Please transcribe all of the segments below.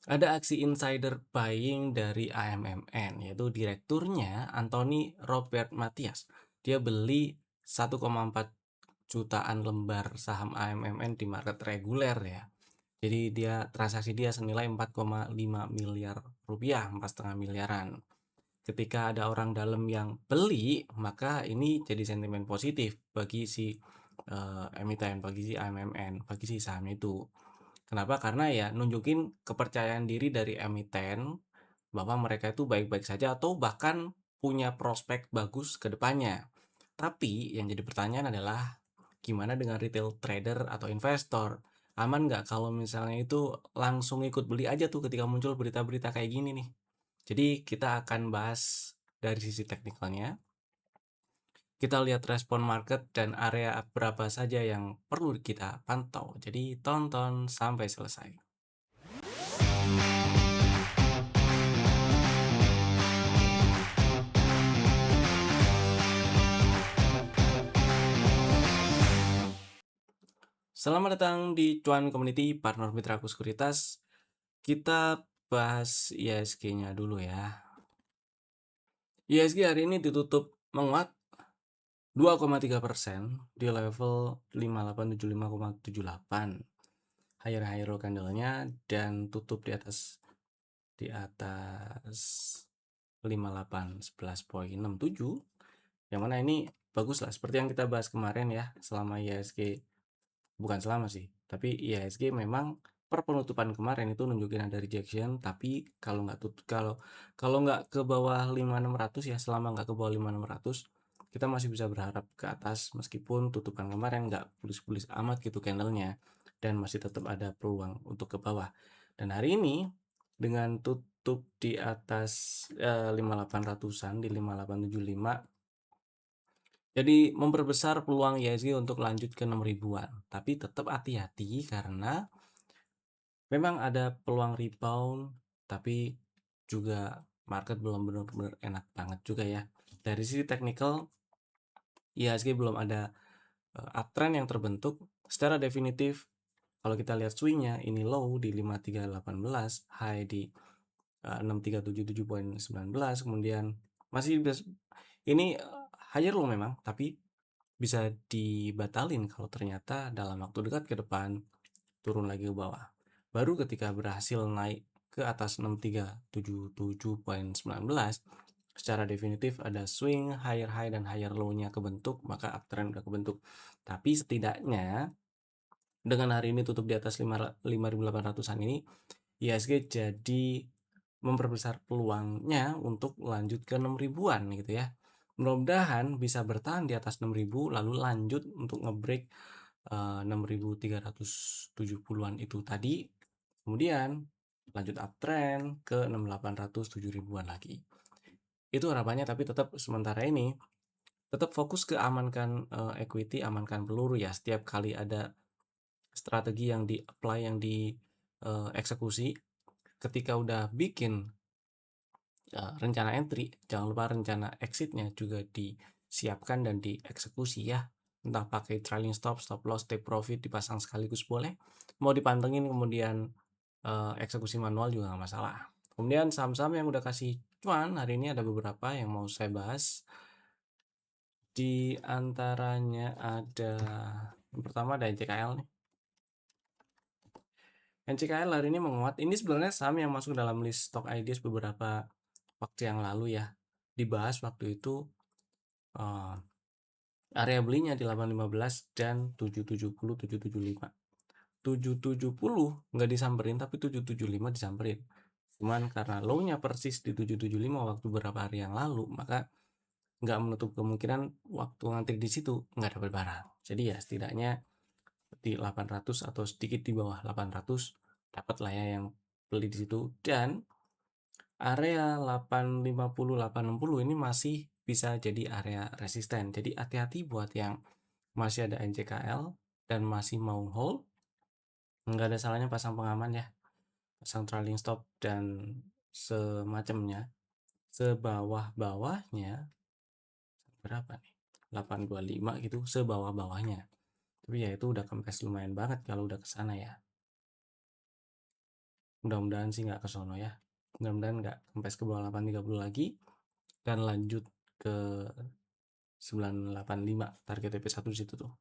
Ada aksi insider buying dari AMMN, yaitu direkturnya Anthony Robert Matias. Dia beli 1,4 jutaan lembar saham AMMN di market reguler ya. Jadi transaksi dia senilai 4,5 miliar rupiah, 4,5 miliaran. Ketika ada orang dalam yang beli, maka ini jadi sentimen positif bagi si emiten, bagi si AMMN, bagi si saham itu. Kenapa? Karena ya nunjukin kepercayaan diri dari emiten bahwa mereka itu baik-baik saja atau bahkan punya prospek bagus ke depannya. Tapi yang jadi pertanyaan adalah gimana dengan retail trader atau investor? Aman nggak kalau misalnya itu langsung ikut beli aja tuh ketika muncul berita-berita kayak gini nih? Jadi kita akan bahas dari sisi teknikalnya. Kita lihat respon market dan area berapa saja yang perlu kita pantau. Jadi tonton sampai selesai. Selamat datang di Cuan Community Partner Mitraku Sekuritas. Kita bahas IHSG-nya dulu ya. IHSG hari ini ditutup menguat 2,3% di level 5875,78. Higher low candle-nya dan tutup di atas 5811.67, yang mana ini bagus lah seperti yang kita bahas kemarin ya. Selama IHSG, bukan selama sih, tapi IHSG memang per penutupan kemarin itu nunjukin ada rejection, tapi kalau nggak ke bawah 5600 ya, selama nggak ke bawah 5600 kita masih bisa berharap ke atas meskipun tutupan kemarin nggak bullish amat gitu candlenya, dan masih tetap ada peluang untuk ke bawah. Dan hari ini dengan tutup di atas 5800-an di 5875, jadi memperbesar peluang IHSG untuk lanjut ke 6.000-an. Tapi tetap hati-hati karena memang ada peluang rebound, tapi juga market belum benar-benar enak banget juga ya. Dari sisi teknikal, IHSG belum ada uptrend yang terbentuk secara definitif. Kalau kita lihat swingnya, ini low di 5318, high di 6377.19, kemudian masih ini higher low memang, tapi bisa dibatalin kalau ternyata dalam waktu dekat ke depan turun lagi ke bawah. Baru ketika berhasil naik ke atas 6377.19 secara definitif ada swing higher high dan higher low-nya kebentuk, maka uptrend udah kebentuk. Tapi setidaknya dengan hari ini tutup di atas 5.800-an ini, IHSG jadi memperbesar peluangnya untuk lanjut ke 6.000-an gitu ya. Mudah-mudahan bisa bertahan di atas 6.000 lalu lanjut untuk ngebreak 6.370-an itu tadi, kemudian lanjut uptrend ke 6.800 7.000-an lagi. Itu harapannya, tapi tetap sementara ini tetap fokus ke amankan equity, amankan peluru ya. Setiap kali ada strategi yang di-apply, yang dieksekusi, ketika udah bikin rencana entry, jangan lupa rencana exitnya juga disiapkan dan dieksekusi ya. Entah pakai trailing stop, stop loss, take profit dipasang sekaligus boleh. Mau dipantengin kemudian eksekusi manual juga nggak masalah. Kemudian saham-saham yang udah kasih cuan hari ini ada beberapa yang mau saya bahas. Di antaranya ada yang pertama ada NCKL nih. NCKL hari ini menguat. Ini sebenarnya saham yang masuk dalam list stock ideas beberapa waktu yang lalu ya. Dibahas waktu itu area belinya di 815 dan 770 775. 770 nggak disamperin, tapi 775 disamperin. Cuman karena low-nya persis di 775 waktu beberapa hari yang lalu, maka nggak menutup kemungkinan waktu ngantri di situ nggak dapat barang. Jadi ya setidaknya di 800 atau sedikit di bawah 800 dapat lah ya yang beli di situ. Dan area 850 860 ini masih bisa jadi area resisten. Jadi hati-hati buat yang masih ada NCKL dan masih mau hold, nggak ada salahnya pasang pengaman ya, pasang trailing stop dan semacamnya. Sebawah-bawahnya berapa nih, 825 gitu, sebawah-bawahnya. Tapi ya itu udah kempes lumayan banget kalau udah ke sana ya. mudah-mudahan sih nggak ke sono ya. Mudah-mudahan nggak sampai ke bawah 830 lagi dan lanjut ke 985 target TP1 di situ tuh.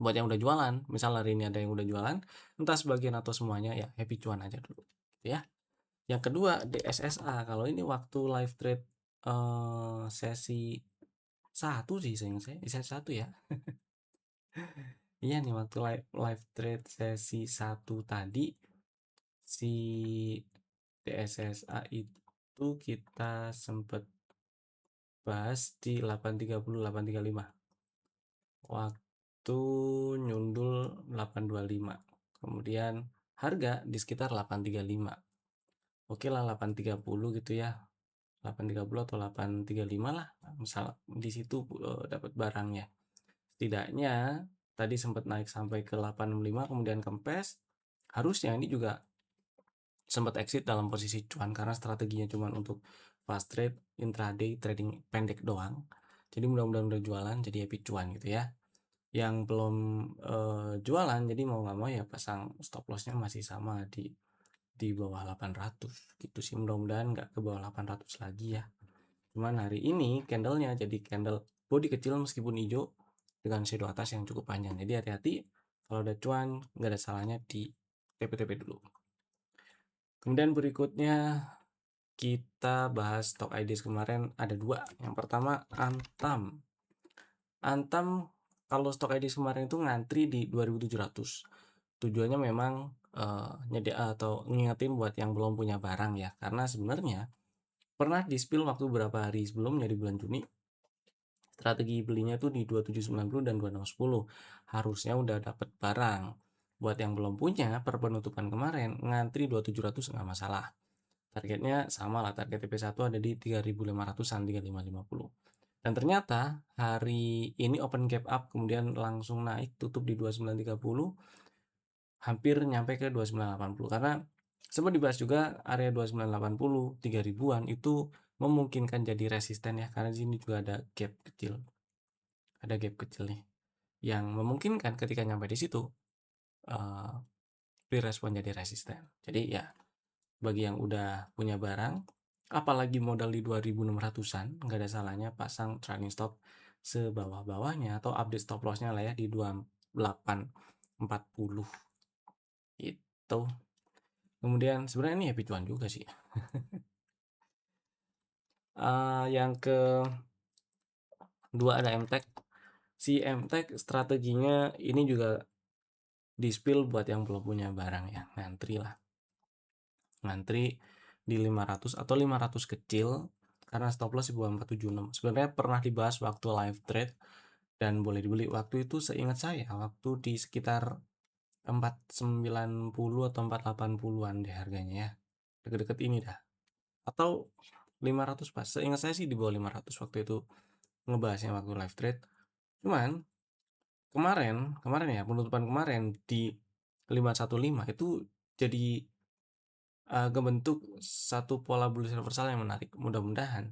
Buat yang udah jualan, misal hari ini ada yang udah jualan, entah sebagian atau semuanya, ya happy cuan aja dulu, gitu ya. Yang kedua DSSA, kalau ini waktu live trade sesi 1 sih seingat saya, sesi 1 ya. Iya nih waktu live trade sesi 1 tadi si DSSA itu kita sempet bahas di 830 835. Waktu nyundul 825. Kemudian harga di sekitar 835. Oke lah 830 gitu ya. 830 atau 835 lah. Misal di situ dapat barangnya. Setidaknya tadi sempat naik sampai ke 85 kemudian kempes. Harusnya ini juga sempat exit dalam posisi cuan karena strateginya cuma untuk fast trade, intraday, trading pendek doang. Jadi mudah-mudahan udah jualan jadi happy cuan gitu ya. Yang belum jualan jadi mau nggak mau ya pasang stop lossnya masih sama di bawah 800 gitu sih, mudah-mudahan nggak ke bawah 800 lagi ya. Cuman hari ini candlenya jadi candle body kecil meskipun hijau dengan shadow atas yang cukup panjang, jadi hati-hati kalau ada cuan nggak ada salahnya di TP-TP dulu. Kemudian berikutnya kita bahas stock IDs kemarin ada dua. Yang pertama Antam. Antam kalau stok IDs kemarin itu ngantri di 2700. Tujuannya memang nyedia atau ngingetin buat yang belum punya barang ya. Karena sebenarnya pernah di-spill waktu beberapa hari sebelumnya di bulan Juni. Strategi belinya tuh di 2790 dan 2610. Harusnya udah dapat barang. Buat yang belum punya per penutupan kemarin ngantri 2700 nggak masalah. Targetnya sama lah, target TP1 ada di 3500-an, 3550. Dan ternyata hari ini open gap up kemudian langsung naik tutup di 2930, hampir nyampe ke 2980 karena sempat dibahas juga area 2980 3000-an itu memungkinkan jadi resisten ya, karena di sini juga ada gap kecil. Ada gap kecil nih yang memungkinkan ketika nyampe di situ direspon jadi resisten. Jadi ya bagi yang udah punya barang, apalagi modal di 2600-an, nggak ada salahnya pasang trailing stop sebawah-bawahnya atau update stop lossnya lah ya di 2840 itu. Kemudian sebenarnya ini happy cuan juga sih. Yang kedua ada MTech. Si MTech strateginya ini juga di spill buat yang belum punya barang ya, ngantri lah. Ngantri di 500 atau 500 kecil karena stop loss di bawah 476. Sebenarnya pernah dibahas waktu live trade dan boleh dibeli waktu itu, seingat saya waktu di sekitar 490 atau 480-an deh harganya ya. Deket-deket ini dah. Atau 500 pas. Seingat saya sih di bawah 500 waktu itu ngebahasnya waktu live trade. Cuman kemarin ya, penutupan kemarin di 515 itu jadi kebentuk satu pola bullish reversal yang menarik. Mudah-mudahan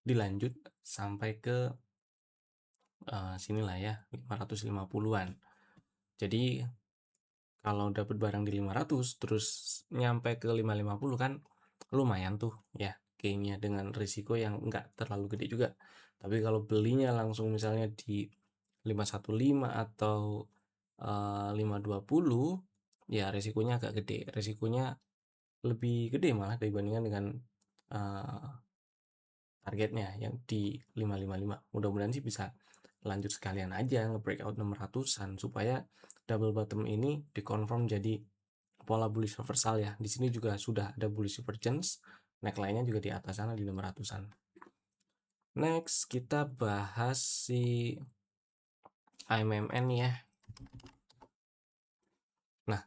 dilanjut sampai ke sinilah ya 550-an. Jadi kalau dapat barang di 500 terus nyampe ke 550 kan lumayan tuh ya gainnya dengan risiko yang enggak terlalu gede juga. Tapi kalau belinya langsung misalnya di 515 atau 520 ya risikonya agak gede. Risikonya lebih gede malah dibandingkan dengan targetnya yang di 555. Mudah-mudahan sih bisa lanjut sekalian aja nge-breakout 600-an supaya double bottom ini dikonfirm jadi pola bullish reversal ya. Di sini juga sudah ada bullish divergence, neckline-nya juga di atas sana di 600-an. Next kita bahas si AMMN ya. Nah,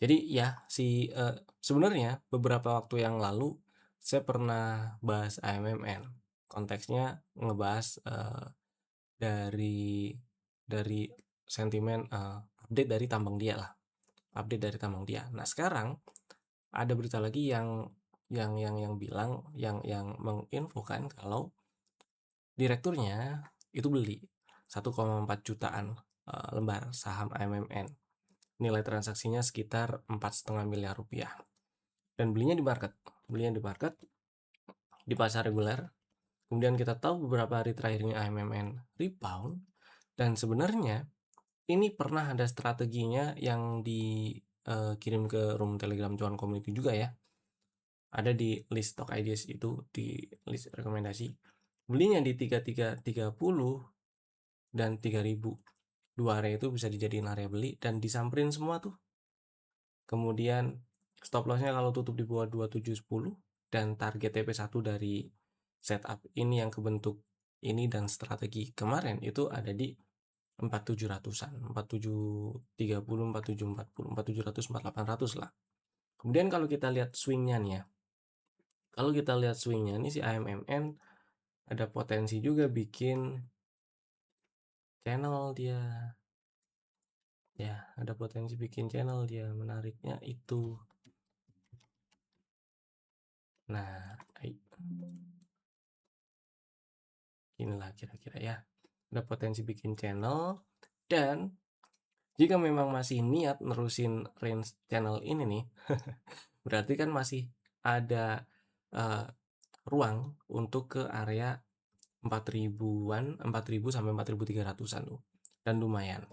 jadi ya si sebenarnya beberapa waktu yang lalu saya pernah bahas AMMN. Konteksnya ngebahas dari sentimen update dari tambang dia lah, update dari tambang dia. Nah sekarang ada berita lagi yang bilang yang menginfokan kalau direkturnya itu beli 1,4 jutaan lembar saham AMMN. nilai transaksinya sekitar 4,5 miliar rupiah. Dan belinya di market, di pasar reguler. Kemudian kita tahu beberapa hari terakhir ini AMMN rebound, dan sebenarnya ini pernah ada strateginya yang dikirim ke room Telegram Cuan Community juga ya. Ada di list stock ideas itu, di list rekomendasi. Belinya di 3330 dan 3000. Dua area itu bisa dijadiin area beli dan disamperin semua tuh. Kemudian stop lossnya kalau tutup di bawah 2710 dan target TP1 dari setup ini yang kebentuk ini dan strategi kemarin itu ada di 4700-an, 4730, 4740, 4700, 4800 lah. Kemudian kalau kita lihat swingnya nih ya. Kalau kita lihat swingnya nih si AMMN ada potensi juga bikin channel dia. Ya, ada potensi bikin channel dia. Menariknya itu. Nah, inilah kira-kira ya. Ada potensi bikin channel, dan jika memang masih niat nerusin range channel ini nih, berarti kan masih ada uh, ruang untuk ke area 4000-an, 4000 sampai 4300-an tuh. Dan lumayan.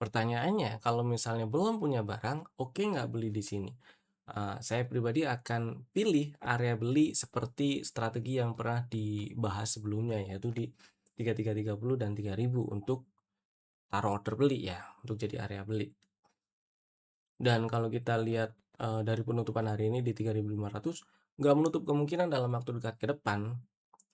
Pertanyaannya, kalau misalnya belum punya barang, oke nggak beli di sini? Saya pribadi akan pilih area beli seperti strategi yang pernah dibahas sebelumnya, yaitu di 3330 dan 3000 untuk taruh order beli ya, untuk jadi area beli. Dan kalau kita lihat dari penutupan hari ini di 3500, nggak menutup kemungkinan dalam waktu dekat ke depan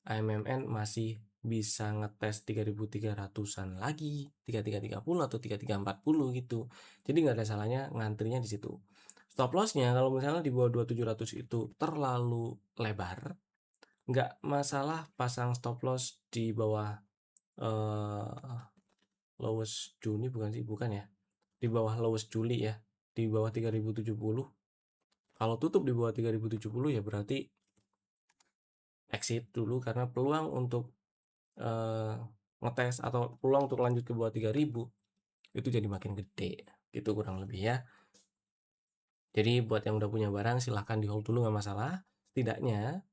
AMMN masih bisa ngetes 3300-an lagi, 3330 atau 3340 gitu. Jadi nggak ada salahnya ngantrinya di situ. Stop lossnya kalau misalnya di bawah 2700 itu terlalu lebar, nggak masalah pasang stop loss di bawah lowest Juni, bukan ya, di bawah lowest Juli ya, di bawah 3070. Kalau tutup di bawah 3070 ya berarti exit dulu, karena peluang untuk ngetes atau peluang untuk lanjut ke bawah 3000 itu jadi makin gede gitu kurang lebih ya. Jadi buat yang udah punya barang silahkan di hold dulu, nggak masalah. Setidaknya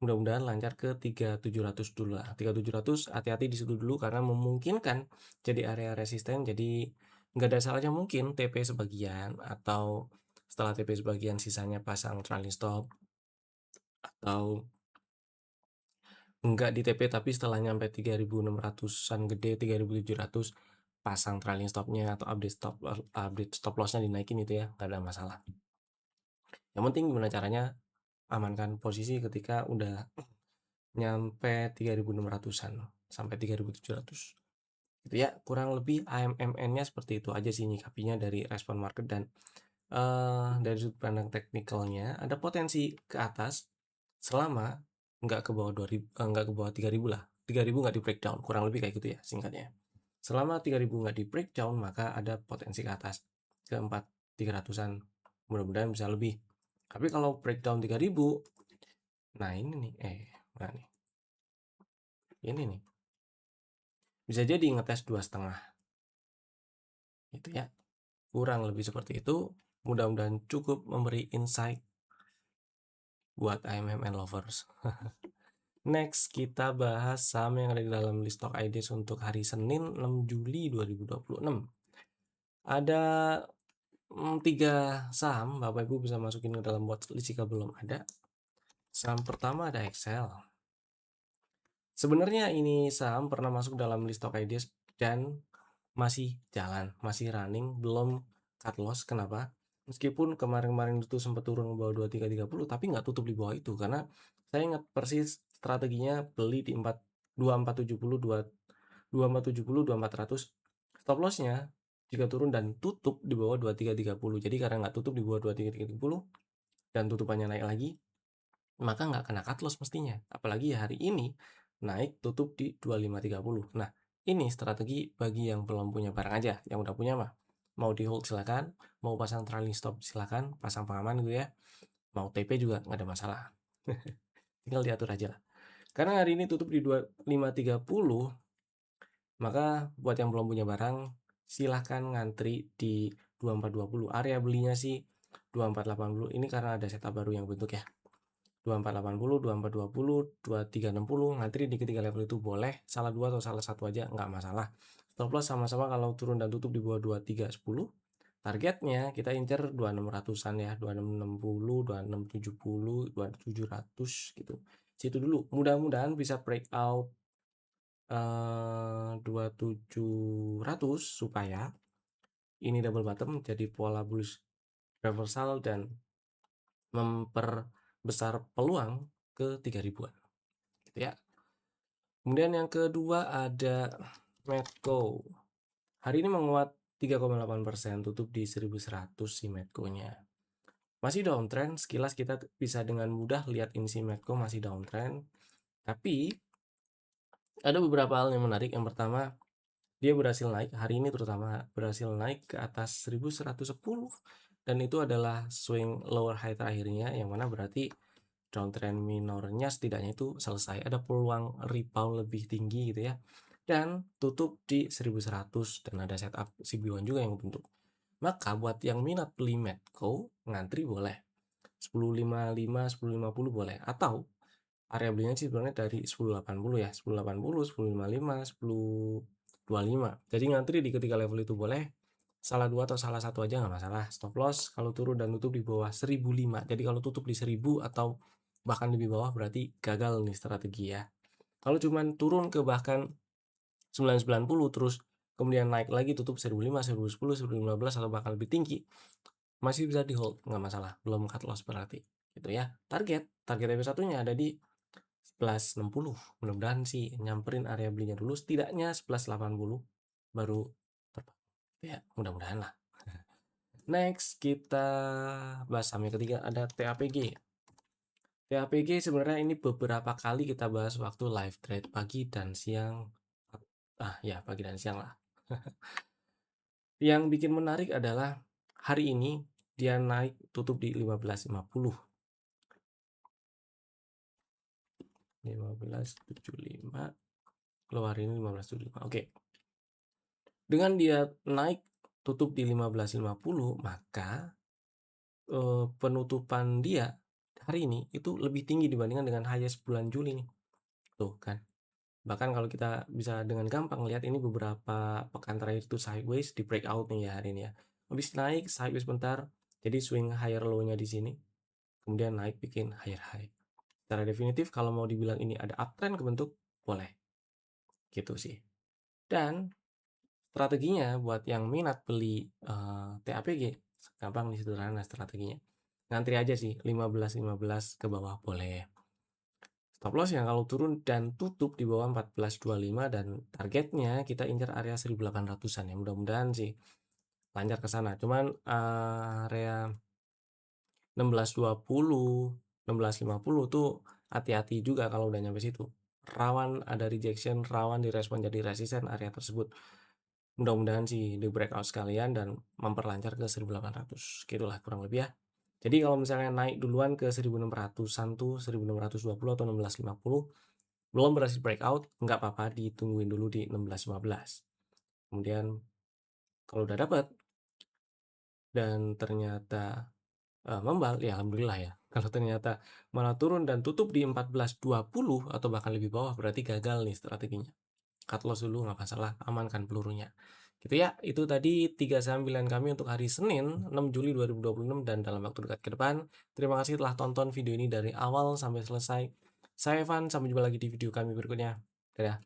mudah-mudahan lancar ke 3700 dulu lah. 3700 hati-hati di situ dulu karena memungkinkan jadi area resisten. Jadi nggak ada salahnya mungkin TP sebagian, atau setelah TP sebagian sisanya pasang trailing stop, atau enggak di TP tapi setelah nyampe 3600-an gede, 3700 pasang trailing stopnya atau update stop lossnya dinaikin itu ya, nggak ada masalah. Yang penting gimana caranya amankan posisi ketika udah nyampe 3600-an sampai 3700 gitu ya. Kurang lebih AMMN-nya seperti itu aja sih nyikapinya dari respon market. Dan dari sudut pandang teknikalnya ada potensi ke atas selama nggak ke bawah 2000, nggak ke bawah 3000 lah. 3000 nggak di breakdown, kurang lebih kayak gitu ya singkatnya. Selama 3000 nggak di breakdown, maka ada potensi ke atas ke 4300-an, mudah-mudahan bisa lebih. Tapi kalau breakdown 3000, nah ini nih nah nih ini nih bisa jadi ngetes 2,5 gitu ya, kurang lebih seperti itu. Mudah-mudahan cukup memberi insight buat AMMN lovers. Next, kita bahas saham yang ada di dalam list stock ideas untuk hari Senin 6 Juli 2026. Ada 3 saham, Bapak Ibu bisa masukin ke dalam watchlist jika belum ada. Saham pertama ada Excel. Sebenarnya ini saham pernah masuk dalam list stock ideas dan masih jalan, masih running, belum cut loss. Kenapa? Meskipun kemarin-kemarin itu sempat turun ke bawah 2330, tapi nggak tutup di bawah itu, karena saya ingat persis strateginya beli di 2470, 2470, 2400. Stop lossnya jika turun dan tutup di bawah 2330. Jadi karena nggak tutup di bawah 2330 dan tutupannya naik lagi, maka nggak kena cut loss mestinya. Apalagi hari ini naik tutup di 2530. Nah, ini strategi bagi yang belum punya barang aja. Yang udah punya mah mau di hold silakan, mau pasang trailing stop silakan, pasang pengaman gitu ya. Mau TP juga nggak ada masalah. Tinggal diatur aja lah. Karena hari ini tutup di 2530, maka buat yang belum punya barang silahkan ngantri di 2420. Area belinya sih 2480. Ini karena ada setup baru yang bentuk ya. 2480, 2420, 2360, ngantri di ketiga level itu boleh, salah dua atau salah satu aja nggak masalah. Stop loss sama-sama kalau turun dan tutup di bawah 2310. Targetnya kita incer 2600-an ya, 2660, 2670, 2700 gitu. Situ dulu. Mudah-mudahan bisa breakout 2700 supaya ini double bottom jadi pola bullish reversal dan memperbesar peluang ke 3000-an gitu ya. Kemudian yang kedua ada Medco. Hari ini menguat 3,8%, tutup di 1100 si Medco-nya. Masih downtrend, sekilas kita bisa dengan mudah lihat ini si Medco masih downtrend. Tapi ada beberapa hal yang menarik. Yang pertama, dia berhasil naik hari ini, terutama berhasil naik ke atas 1110, dan itu adalah swing lower high terakhirnya, yang mana berarti downtrend minornya setidaknya itu selesai, ada peluang rebound lebih tinggi gitu ya, dan tutup di 1100 dan ada setup CB1 juga yang bentuk. Maka buat yang minat beli Medco, ngantri boleh 10.55, 10.50 boleh, atau area belinya sih sebenarnya dari 10.80 ya, 10.80, 10.55, 10.25. Jadi ngantri di ketiga level itu boleh, salah dua atau salah satu aja nggak masalah. Stop loss kalau turun dan tutup di bawah 1005. Jadi kalau tutup di 1000 atau bahkan lebih bawah berarti gagal nih strategi ya. Kalau cuman turun ke bahkan 990 terus kemudian naik lagi tutup 1005, 1010, 1015 atau bahkan lebih tinggi, masih bisa di hold, nggak masalah, belum cut loss berarti gitu ya. Target EP1-nya ada di 1160. Mudah-mudahan sih nyamperin area belinya dulu, setidaknya 1180 baru terbang ya, mudah-mudahan lah. Next kita bahas saham yang ketiga, ada TAPG. TAPG sebenarnya ini beberapa kali kita bahas waktu live trade pagi dan siang. Ya pagi dan siang lah. Yang bikin menarik adalah hari ini dia naik tutup di 1550. 1575, keluar ini 1575. Oke. Dengan dia naik tutup di 1550, maka penutupan dia hari ini itu lebih tinggi dibandingkan dengan highest bulan Juli nih. Tuh kan. Bahkan kalau kita bisa dengan gampang lihat ini beberapa pekan terakhir itu sideways di breakout nih ya hari ini ya. Habis naik sideways bentar, jadi swing higher low-nya di sini. Kemudian naik bikin higher high. Secara definitif kalau mau dibilang ini ada uptrend kebentuk, boleh. Gitu sih. Dan strateginya buat yang minat beli TAPG, gampang nih, sederhana strateginya. Ngantri aja sih 15-15 ke bawah boleh. Stop loss yang kalau turun dan tutup di bawah 1425 dan targetnya kita incar area 1800-an ya. Mudah-mudahan sih lancar ke sana. Cuman area 1620, 1650 tuh hati-hati juga kalau udah nyampe situ. Rawan ada rejection, rawan direspon jadi resisten area tersebut. Mudah-mudahan sih di breakout sekalian dan memperlancar ke 1800. Gitulah kurang lebih ya. Jadi kalau misalnya naik duluan ke 1600-an tuh, 1620 atau 1650, belum berhasil breakout, nggak apa-apa, ditungguin dulu di 1615. Kemudian kalau udah dapat dan ternyata membal, ya alhamdulillah ya. Kalau ternyata malah turun dan tutup di 1420 atau bahkan lebih bawah, berarti gagal nih strateginya. Cut loss dulu nggak masalah, amankan pelurunya. Gitu ya, itu tadi 3 saham pilihan kami untuk hari Senin 6 Juli 2026 dan dalam waktu dekat ke depan. Terima kasih telah tonton video ini dari awal sampai selesai. Saya Evan, sampai jumpa lagi di video kami berikutnya. Dadah.